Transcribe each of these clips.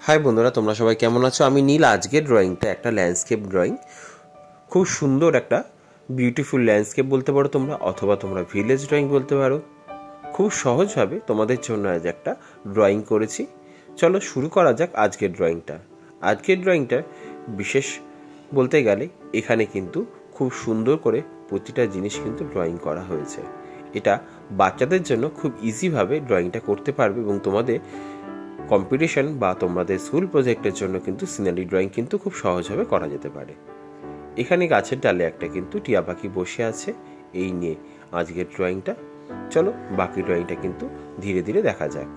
High বন্ধুরা, তোমরা সবাই কেমন আছো? আমি নীল। আজকের ড্রয়িংটা একটা ল্যান্ডস্কেপ ড্রয়িং। খুব সুন্দর একটা বিউটিফুল ল্যান্ডস্কেপ বলতে পারো তোমরা, অথবা তোমরা ভিলেজ ড্রয়িং বলতে পারো। খুব সহজভাবে তোমাদের জন্য আজ একটা ড্রয়িং করেছি। চলো শুরু করা যাক আজকের ড্রয়িংটা। আজকের ড্রয়িংটা বিশেষ বলতে গেলে এখানে কিন্তু খুব সুন্দর করে প্রতিটা জিনিস কিন্তু ড্রয়িং করা হয়েছে। এটা বাচ্চাদের জন্য খুব ইজিভাবে ড্রয়িংটা করতে পারবে এবং তোমাদের কম্পিটিশন বা তোমাদের স্কুল প্রজেক্টের জন্য কিন্তু সিনারি ড্রয়িং কিন্তু খুব সহজভাবে করা যেতে পারে। এখানে গাছের ডালে একটা কিন্তু টিয়া পাখি বসে আছে, এই নিয়ে আজকের ড্রয়িংটা। চলো বাকি ড্রয়িংটা কিন্তু ধীরে ধীরে দেখা যাক।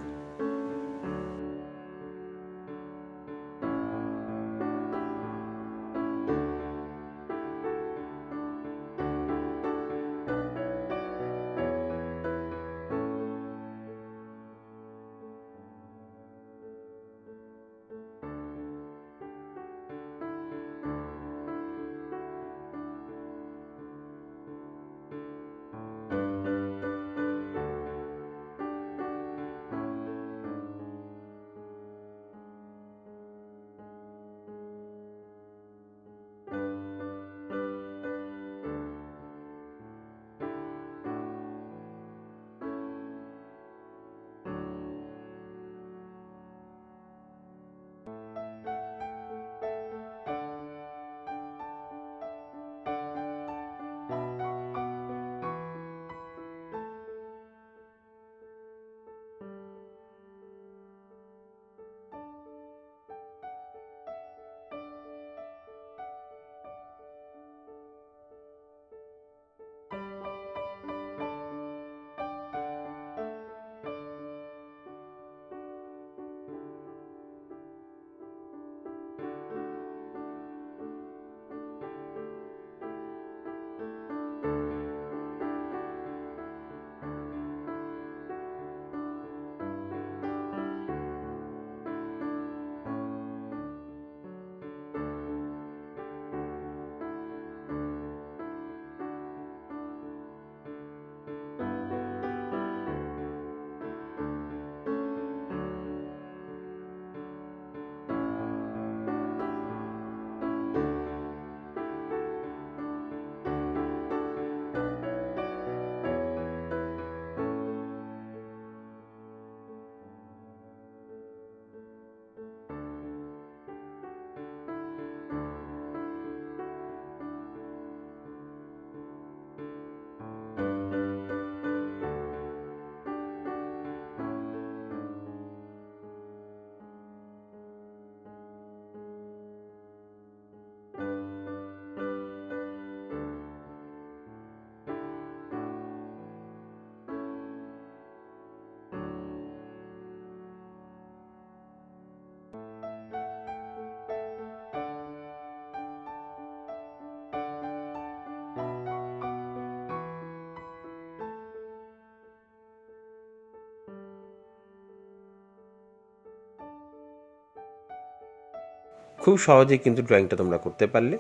খুব সহজে কিন্তু ড্রয়িংটা তোমরা করতে পারলে।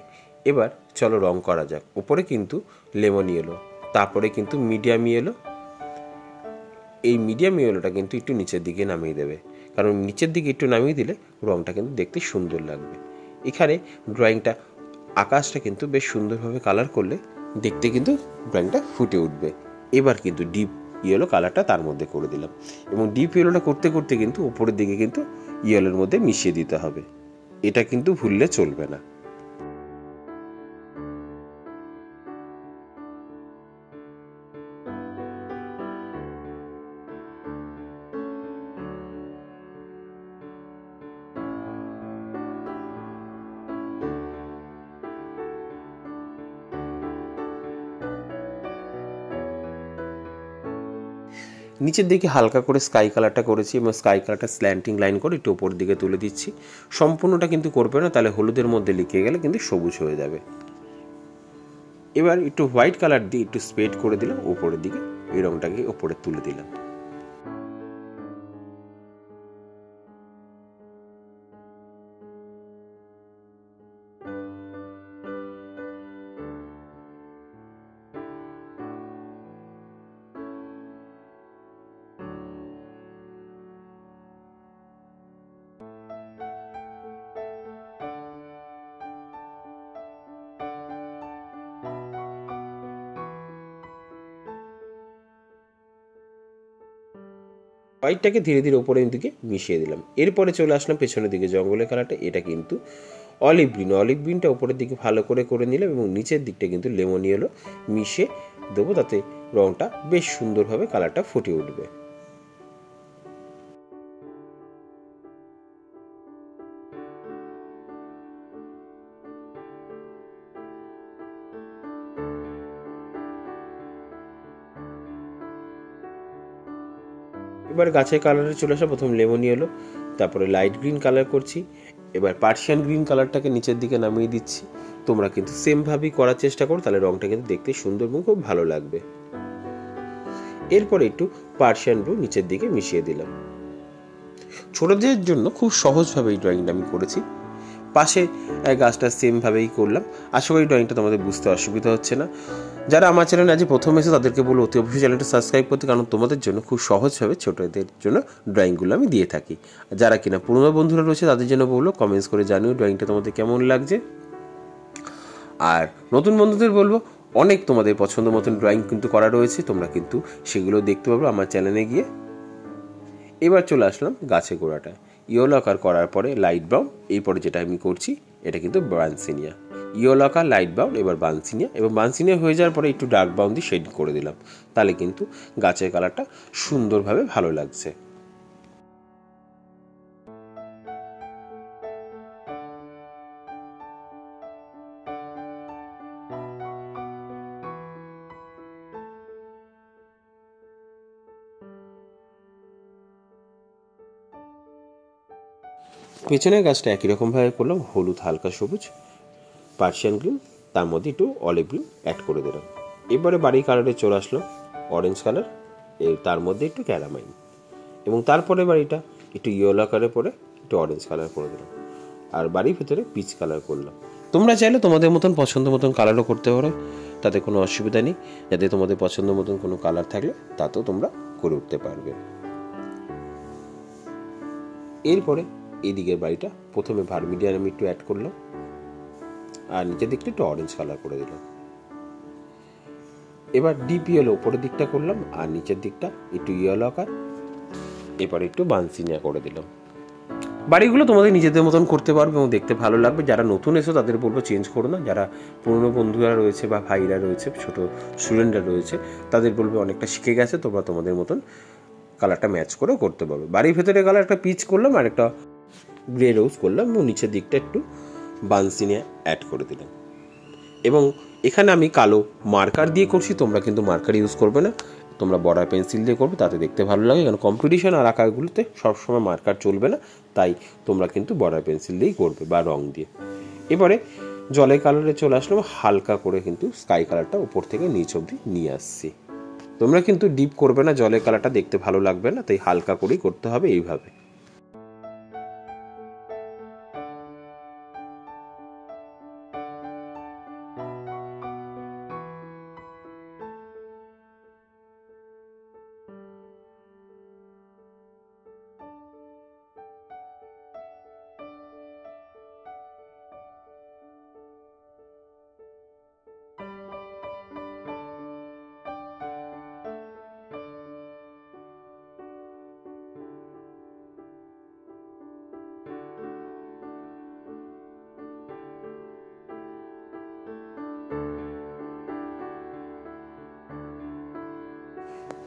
এবার চলো রং করা যাক। উপরে কিন্তু লেমন ইয়েলো, তারপরে কিন্তু মিডিয়াম ইয়েলো। এই মিডিয়াম ইয়েলোটা কিন্তু একটু নিচের দিকে নামিয়ে দেবে, কারণ নিচের দিকে একটু নামিয়ে দিলে রংটা কিন্তু দেখতে সুন্দর লাগবে। এখানে ড্রয়িংটা আকাশটা কিন্তু বেশ সুন্দরভাবে কালার করলে দেখতে কিন্তু ড্রয়িংটা ফুটে উঠবে। এবার কিন্তু ডিপ ইয়েলো কালারটা তার মধ্যে করে দিলাম, এবং ডিপ ইয়েলোটা করতে করতে কিন্তু উপরের দিকে কিন্তু ইয়েলোর মধ্যে মিশিয়ে দিতে হবে। এটা কিন্তু ভুললে চলবে না। নিচের দিকে হালকা করে স্কাই কালারটা করেছি, এবং স্কাই কালারটা স্ল্যান্টিং লাইন করে একটু ওপর দিকে তুলে দিচ্ছি। সম্পূর্ণটা কিন্তু করবে না, তাহলে হলুদের মধ্যে লিখে গেলে কিন্তু সবুজ হয়ে যাবে। এবার একটু হোয়াইট কালার দিয়ে একটু স্প্রেড করে দিলাম উপরের দিকে, এই রংটাকে ওপরে তুলে দিলাম। হোয়াইটটাকে ধীরে ধীরে ওপরের দিকে মিশিয়ে দিলাম। এরপরে চলে আসলাম পেছনের দিকে জঙ্গলের কালারটা, এটা কিন্তু অলিভ গ্রিনটা ওপরের দিকে ভালো করে নিলাম এবং নিচের দিকটা কিন্তু লেমন ইয়েলো মিশিয়ে দেবো, তাতে রঙটা বেশ সুন্দরভাবে কালারটা ফুটে উঠবে। এবার গাছের কালারে চলে আসা, প্রথম লেমন ইয়েলো, তারপরে লাইট গ্রিন কালার করছি। এবার পার্সিয়ান গ্রিন কালারটাকে নিচের দিকে নামিয়ে দিচ্ছি। তোমরা কিন্তু সেমভাবেই করার চেষ্টা করো, তাহলে রঙটা কিন্তু দেখতে সুন্দর এবং খুব ভালো লাগবে। এরপরে একটু পার্সিয়ান ব্লু নিচের দিকে মিশিয়ে দিলাম। ছোটদের জন্য খুব সহজভাবে এই ড্রয়িংটা আমি করেছি। পাশে গাছটা সেমভাবেই করলাম। আশা করি ড্রয়িংটা তোমাদের বুঝতে অসুবিধা হচ্ছে না। যারা আমার চ্যানেলে আজ প্রথম এসে তাদেরকে বলবো অতি অবশ্যই চ্যানেলটা সাবস্ক্রাইব করতে, কারণ তোমাদের জন্য খুব সহজভাবে ছোটদের জন্য ড্রয়িংগুলো আমি দিয়ে থাকি। যারা কিনা পুরনো বন্ধুরা রয়েছে তাদের জন্য বলবো কমেন্টস করে জানিও ড্রয়িংটা তোমাদের কেমন লাগছে। আর নতুন বন্ধুদের বলবো অনেক তোমাদের পছন্দ মতন ড্রয়িং কিন্তু করা রয়েছে, তোমরা কিন্তু সেগুলো দেখতে পারো আমার চ্যানেলে গিয়ে। এবার চলে আসলাম গাছের গোড়াটা, ইয়েলো আকার করার পরে লাইট ব্রাউন। এরপরে যেটা আমি করছি এটা কিন্তু বানসিনিয়া, ইয়েলো আকার লাইট ব্রাউন, এবার বানসিনিয়া, এবং বানসিনিয়া হয়ে যাওয়ার পরে একটু ডার্ক ব্রাউন দিয়ে শেড করে দিলাম, তাহলে কিন্তু গাছের কালারটা সুন্দরভাবে ভালো লাগছে। পেছনের গাছটা একই রকমভাবে করলাম, হলুদ হালকা সবুজ, পার্সিয়ান গ্রিন, তার মধ্যে একটু অলিভ গ্রিন অ্যাড করে দিলাম। এবারে বাড়ি কালারে চলে আসলো অরেঞ্জ কালার, তার মধ্যে একটু ক্যারামাইন, এবং তারপরে বাড়িটা একটু ইয়েলো কালারে পরে একটু অরেঞ্জ কালার করে দিলাম, আর বাড়ির ভেতরে পিচ কালার করলাম। তোমরা চাইলে তোমাদের মতন পছন্দ মতন কালারও করতে পারো, তাতে কোনো অসুবিধা নেই। যাতে তোমাদের পছন্দ মতন কোনো কালার থাকলে তাতেও তোমরা করে উঠতে পারবে। এরপরে এদিকের বাড়িটা প্রথমে ভার্মিডিয়ান আমি একটু অ্যাড করলাম, আর নিচের দিকটা একটু অরেঞ্জ কালার করে দিলাম। এবার ডিপ ইয়েলো উপরের দিকটা করলাম, আর নিচের দিকটা একটু ইয়েলো আকার, এবার একটু বানসিনিয়া করে দিলাম। বাড়িগুলো তোমাদের নিজেদের মতন করতে পারবে এবং দেখতে ভালো লাগবে। যারা নতুন এসো তাদের বলবো চেঞ্জ করো না, যারা পুরনো বন্ধুরা রয়েছে বা ভাইরা রয়েছে, ছোট স্টুডেন্টরা রয়েছে, তাদের বলবে অনেকটা শিখে গেছে, তোমরা তোমাদের মতন কালারটা ম্যাচ করেও করতে পারবে। বাড়ির ভেতরে কালার একটা পিচ করলাম, আর একটা গ্রে রোজ করলাম, এবং নিচের দিকটা একটু বানসিনিয়া অ্যাড করে দিলাম। এবং এখানে আমি কালো মার্কার দিয়ে করছি, তোমরা কিন্তু মার্কার ইউজ করবে না, তোমরা বর্ডার পেন্সিল দিয়ে করবে, তাতে দেখতে ভালো লাগে। কারণ কম্পিটিশন আর আঁকাগুলোতে সবসময় মার্কার চলবে না, তাই তোমরা কিন্তু বর্ডার পেন্সিল দিয়েই করবে বা রং দিয়ে। এবারে জলের কালারে চলে আসলাম, হালকা করে কিন্তু স্কাই কালারটা উপর থেকে নিচ অবধি নিয়ে আসছি। তোমরা কিন্তু ডিপ করবে না, জলের কালারটা দেখতে ভালো লাগবে না, তাই হালকা করেই করতে হবে এইভাবে।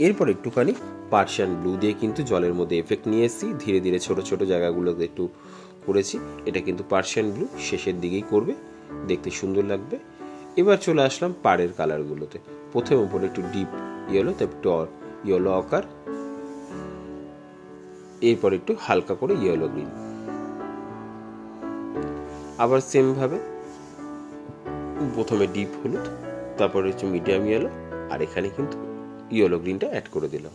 এরপর একটুখানি পার্সিয়ান ব্লু দিয়ে কিন্তু জলের মধ্যে এফেক্ট নিয়ে এসেছি, ধীরে ধীরে ছোট ছোট জায়গাগুলোতে একটু করেছি। এটা কিন্তু পার্সিয়ান ব্লু শেষের দিকেই করবে, দেখতে সুন্দর লাগবে। এবার চলে আসলাম পাড়ের কালারগুলোতে, প্রথমে উপরে একটু ডিপ ইয়েলো, তারপর ইয়েলো আকার, এরপর একটু হালকা করে ইয়েলো গ্রিন, আবার সেমভাবে প্রথমে ডিপ হলুদ, তারপরে হচ্ছে মিডিয়াম ইয়েলো, আর এখানে কিন্তু ইয়েলো গ্রিনটা অ্যাড করে দিলাম।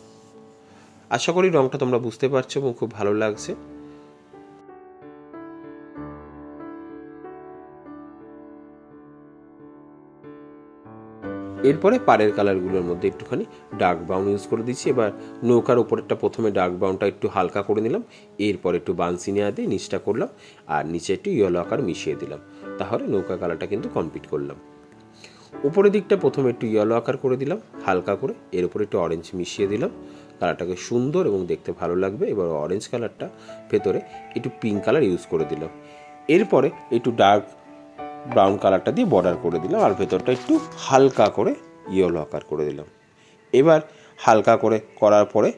আশা করি রংটা তোমরা বুঝতে পারছো এবং খুব ভালো লাগছে। এরপরে পাড়ের কালারগুলোর মধ্যে একটুখানি ডার্ক ব্রাউন ইউজ করে দিচ্ছি। এবার নৌকার ওপরেরটা প্রথমে ডার্ক ব্রাউনটা একটু হালকা করে নিলাম, এরপর একটু বানসিনিয়া দিয়ে নিচটা করলাম, আর নিচে একটু ইয়েলো আকার মিশিয়ে দিলাম, তাহলে নৌকা কালারটা কিন্তু কমপ্লিট করলাম। উপরের দিকটা প্রথমে একটু ইয়েলো আকার করে দিলাম হালকা করে, এর উপরে একটু অরেঞ্জ মিশিয়ে দিলাম, কালারটাকে সুন্দর এবং দেখতে ভালো লাগবে। এবার অরেঞ্জ কালারটা ভেতরে একটু পিঙ্ক কালার ইউজ করে দিলাম। এরপরে একটু ডার্ক ব্রাউন কালারটা দিয়ে বর্ডার করে দিলাম, আর ভেতরটা একটু হালকা করে ইয়েলো আকার করে দিলাম। এবার হালকা করে করার পরে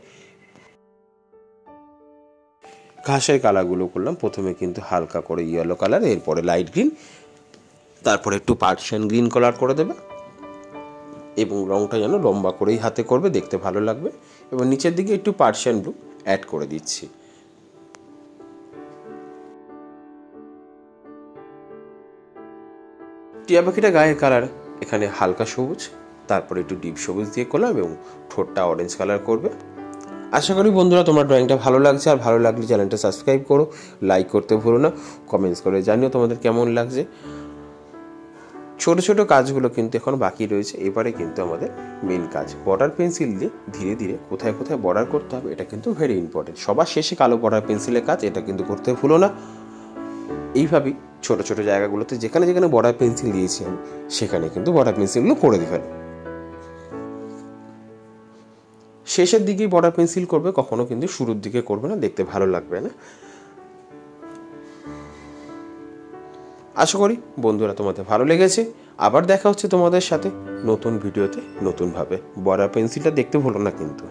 ঘাসের কালারগুলো করলাম। প্রথমে কিন্তু হালকা করে ইয়েলো কালার, এরপরে লাইট গ্রিন, তারপরে একটু পার্সিয়ান গ্রিন কালার করে দেবে এবং রঙটা যেন লম্বা করেই হাতে করবে, দেখতে ভালো লাগবে। এবং নিচের দিকে একটু পার্সিয়ান ব্লু অ্যাড করে দিচ্ছি। টিয়া পাখিটা গায়ের কালার এখানে হালকা সবুজ, তারপরে একটু ডিপ সবুজ দিয়ে করলাম এবং ঠোঁটটা অরেঞ্জ কালার করবে। আশা করি বন্ধুরা তোমার ড্রয়িংটা ভালো লাগছে, আর ভালো লাগলে চ্যানেলটা সাবস্ক্রাইব করো, লাইক করতে ভুলো না, কমেন্টস করে জানিও তোমাদের কেমন লাগছে। ছোট ছোট কাজগুলো কিন্তু এখন বাকি রয়েছে। এবারে কিন্তু আমাদের মেন কাজ বর্ডার পেন্সিল দিয়ে ধীরে ধীরে কোথায় কোথায় বর্ডার করতে হবে, এটা কিন্তু ভেরি ইম্পর্টেন্ট। সবার শেষে কালো বর্ডার পেন্সিলের কাজ, এটা কিন্তু করতে ভুলো না। এইভাবেই ছোট ছোট জায়গাগুলোতে যেখানে যেখানে বর্ডার পেন্সিল দিয়েছি আমি, সেখানে কিন্তু বর্ডার পেন্সিলগুলো করে দিই ফেলো। শেষের দিকেই বর্ডার পেন্সিল করবে, কখনো কিন্তু শুরুর দিকে করবে না, দেখতে ভালো লাগবে না। আশা করি বন্ধুরা তোমাদের ভালো লেগেছে। আবার দেখা হচ্ছে তোমাদের সাথে নতুন ভিডিওতে নতুনভাবে। বর্ডার পেন্সিলটা দেখতে ভুলো না কিন্তু।